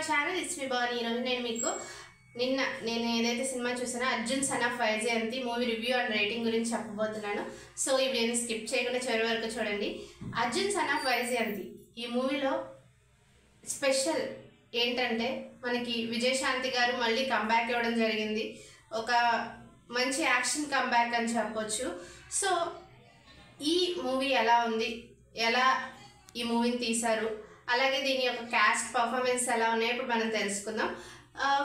Hour channel it's me Bani. ఈరోజు నేను ఏదైతే సినిమా చూసానో Arjun son of Vyjayanthi movie review and rating గురించి చెప్పబోతున్నాను. సో ఈ వీడియోని స్కిప్ చేయకుండా చివరి వరకు చూడండి. అర్జున్ సన్ ఆఫ్ వైజయంతి ఈ మూవీలో స్పెషల్ ఏంటంటే మనకి విజయశాంతి గారు మళ్ళీ కంబ్యాక్ ఇవ్వడం జరిగింది. ఒక మంచి యాక్షన్ కంబ్యాక్ అని చెప్పొచ్చు. సో ఈ మూవీ ఎలా ఉంది, ఎలా ఈ మూవీని తీశారు, అలాగే దీని యొక్క క్యాస్ట్ పర్ఫార్మెన్స్ ఎలా ఉన్నాయో ఇప్పుడు మనం తెలుసుకుందాం.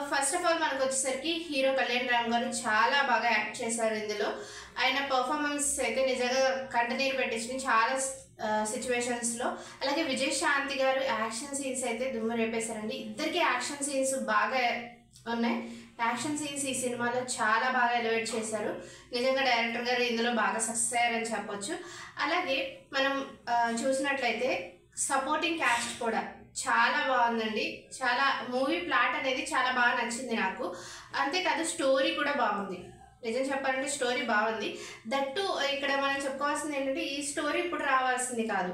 ఫస్ట్ ఆఫ్ ఆల్ మనకు వచ్చేసరికి హీరో కళ్యాణ్ రామ్ గారు చాలా బాగా యాక్ట్ చేశారు. ఇందులో ఆయన పర్ఫార్మెన్స్ అయితే నిజంగా కంటనీరు పెట్టించింది చాలా సిచ్యువేషన్స్లో. అలాగే విజయశాంతి గారు యాక్షన్ సీన్స్ అయితే దుమ్ము రేపేశారండి. ఇద్దరికి యాక్షన్ సీన్స్ బాగా ఉన్నాయి. యాక్షన్ సీన్స్ ఈ సినిమాలో చాలా బాగా ఎలివేట్ చేశారు. నిజంగా డైరెక్టర్ గారు ఇందులో బాగా సక్సెస్ అయ్యారని చెప్పొచ్చు. అలాగే మనం చూసినట్లయితే సపోర్టింగ్ క్యాస్ట్ కూడా చాలా బాగుందండి. చాలా మూవీ ప్లాట్ అనేది చాలా బాగా నచ్చింది నాకు. అంతేకాదు స్టోరీ కూడా బాగుంది. నిజం చెప్పాలంటే స్టోరీ బాగుంది. దట్టు ఇక్కడ మనం చెప్పుకోవాల్సింది ఏంటంటే ఈ స్టోరీ ఇప్పుడు రావాల్సింది కాదు,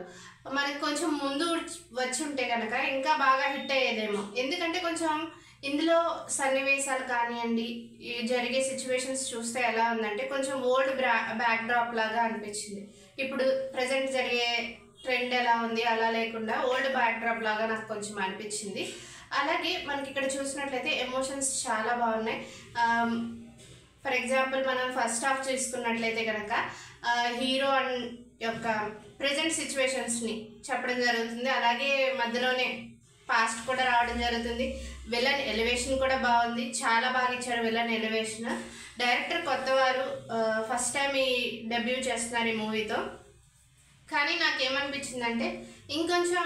మనకి కొంచెం ముందు వచ్చి ఉంటే కనుక ఇంకా బాగా హిట్ అయ్యేదేమో. ఎందుకంటే కొంచెం ఇందులో సన్నివేశాలు కానివ్వండి, జరిగే సిచ్యువేషన్స్ చూస్తే ఎలా ఉందంటే కొంచెం ఓల్డ్ బ్యాక్డ్రాప్ లాగా అనిపించింది. ఇప్పుడు ప్రజెంట్ జరిగే ట్రెండ్ ఎలా ఉంది అలా లేకుండా ఓల్డ్ బ్యాక్డ్రాప్ లాగా నాకు కొంచెం అనిపించింది. అలాగే మనకి ఇక్కడ చూసినట్లయితే ఎమోషన్స్ చాలా బాగున్నాయి. ఫర్ ఎగ్జాంపుల్ మనం ఫస్ట్ హాఫ్ చూసుకున్నట్లయితే కనుక హీరో యొక్క ప్రజెంట్ సిచ్యువేషన్స్ని చెప్పడం జరుగుతుంది. అలాగే మధ్యలోనే పాస్ట్ కూడా రావడం జరుగుతుంది. విలన్ ఎలివేషన్ కూడా బాగుంది, చాలా బాగా ఇచ్చారు విలన్ ఎలివేషన్. డైరెక్టర్ కొత్తవారు, ఫస్ట్ టైం ఈ డెబ్యూ చేస్తున్నారు ఈ మూవీతో. కానీ నాకేమనిపించిందంటే ఇంకొంచెం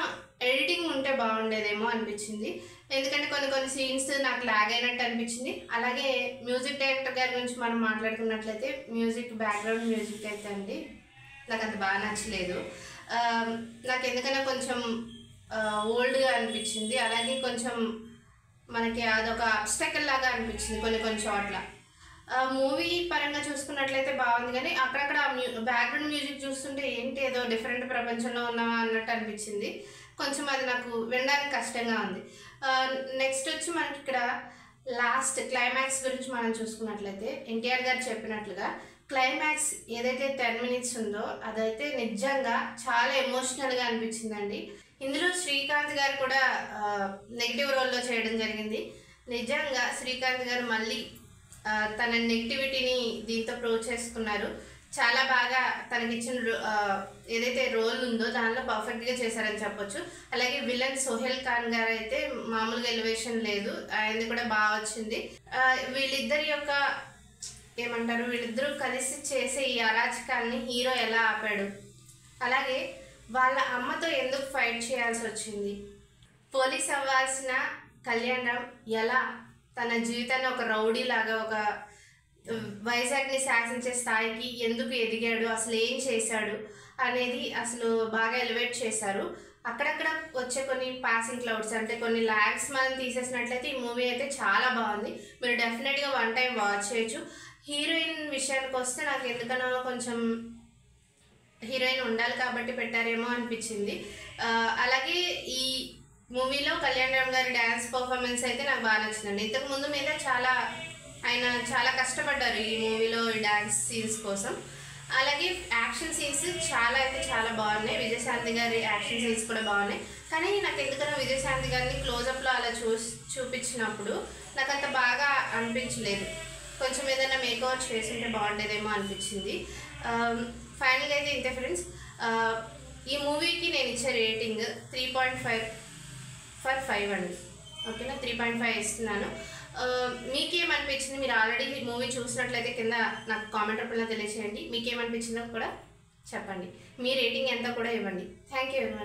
ఎడిటింగ్ ఉంటే బాగుండేదేమో అనిపించింది. ఎందుకంటే కొన్ని సీన్స్ నాకు లాగ్ అయినట్టు అనిపించింది. అలాగే మ్యూజిక్ డైరెక్టర్ గారి గురించి మనం మాట్లాడుకున్నట్లయితే బ్యాక్గ్రౌండ్ మ్యూజిక్ అయితే అండి నాకు అంత బాగా నచ్చలేదు. నాకు ఎందుకన్నా కొంచెం ఓల్డ్గా అనిపించింది. అలాగే కొంచెం మనకి అదొక అబ్స్టకల్ లాగా అనిపించింది కొన్ని చోట్ల. మూవీ పరంగా చూసుకున్నట్లయితే బాగుంది, కానీ అక్కడక్కడ బ్యాక్గ్రౌండ్ మ్యూజిక్ చూస్తుంటే ఏంటి ఏదో డిఫరెంట్ ప్రపంచంలో ఉన్నామా అన్నట్టు అనిపించింది. కొంచెం అది నాకు వినడానికి కష్టంగా ఉంది. నెక్స్ట్ వచ్చి మనకి ఇక్కడ లాస్ట్ క్లైమాక్స్ గురించి మనం చూసుకున్నట్లయితే ఎన్టీఆర్ గారు చెప్పినట్లుగా క్లైమాక్స్ ఏదైతే 10 minutes ఉందో అదైతే నిజంగా చాలా ఎమోషనల్గా అనిపించిందండి. ఇందులో శ్రీకాంత్ గారు కూడా నెగిటివ్ రోల్లో చేయడం జరిగింది. నిజంగా శ్రీకాంత్ గారు మళ్ళీ తన నెగిటివిటీని దీంతో ప్రూవ్ చేసుకున్నారు. చాలా బాగా తనకిచ్చిన ఏదైతే రోల్ ఉందో దానిలో పర్ఫెక్ట్గా చేశారని చెప్పొచ్చు. అలాగే విలన్ సోహెల్ ఖాన్ గారు అయితే మామూలుగా ఎలివేషన్ లేదు, ఆయనది కూడా బాగా వచ్చింది. వీళ్ళిద్దరూ కలిసి చేసే ఈ అరాచకాన్ని హీరో ఎలా ఆపాడు, అలాగే వాళ్ళ అమ్మతో ఎందుకు ఫైట్ చేయాల్సి వచ్చింది, పోలీస్ అవ్వాల్సిన కళ్యాణ్ రామ్ ఎలా తన జీవితాన్ని ఒక రౌడీ లాగా ఒక వైజాగ్ని శాసించే స్థాయికి ఎందుకు ఎదిగాడు, అసలు ఏం చేశాడు అనేది అసలు బాగా ఎలివేట్ చేశారు. అక్కడక్కడ వచ్చే కొన్ని పాసింగ్ క్లౌడ్స్ అంటే కొన్ని ల్యాగ్స్ మనం తీసేసినట్లయితే ఈ మూవీ అయితే చాలా బాగుంది. మీరు డెఫినెట్గా 1 time వాచ్ చేయొచ్చు. హీరోయిన్ విషయానికి వస్తే నాకు ఎందుకన్నా కొంచెం హీరోయిన్ ఉండాలి కాబట్టి పెట్టారేమో అనిపించింది. అలాగే ఈ మూవీలో కళ్యాణ్ రామ్ గారి డ్యాన్స్ పర్ఫార్మెన్స్ అయితే నాకు బాగా నచ్చిందండి. ఇంతకు ముందు మీద ఆయన చాలా కష్టపడ్డారు ఈ మూవీలో ఈ డ్యాన్స్ సీన్స్ కోసం. అలాగే యాక్షన్ సీన్స్ చాలా బాగున్నాయి. విజయశాంతి గారి యాక్షన్ సీన్స్ కూడా బాగున్నాయి. కానీ నాకు ఎందుకన్నా విజయశాంతి గారిని క్లోజప్లో అలా చూపించినప్పుడు నాకు అంత బాగా అనిపించలేదు. కొంచెం ఏదైనా మేకవర్ చేస్తుంటే బాగుండేదేమో అనిపించింది. ఫైనల్గా అయితే ఇంతే ఫ్రెండ్స్. ఈ మూవీకి నేను ఇచ్చే రేటింగ్ 3.5/5 అండి. ఓకేనా, 3.5 ఇస్తున్నాను. మీకేమనిపించింది? మీరు ఆల్రెడీ ఈ మూవీ చూసినట్లయితే కింద నాకు కామెంట్ రూపంలో తెలియచేయండి. మీకేమనిపించిందో కూడా చెప్పండి. మీ రేటింగ్ ఎంత కూడా ఇవ్వండి. Thank you everyone.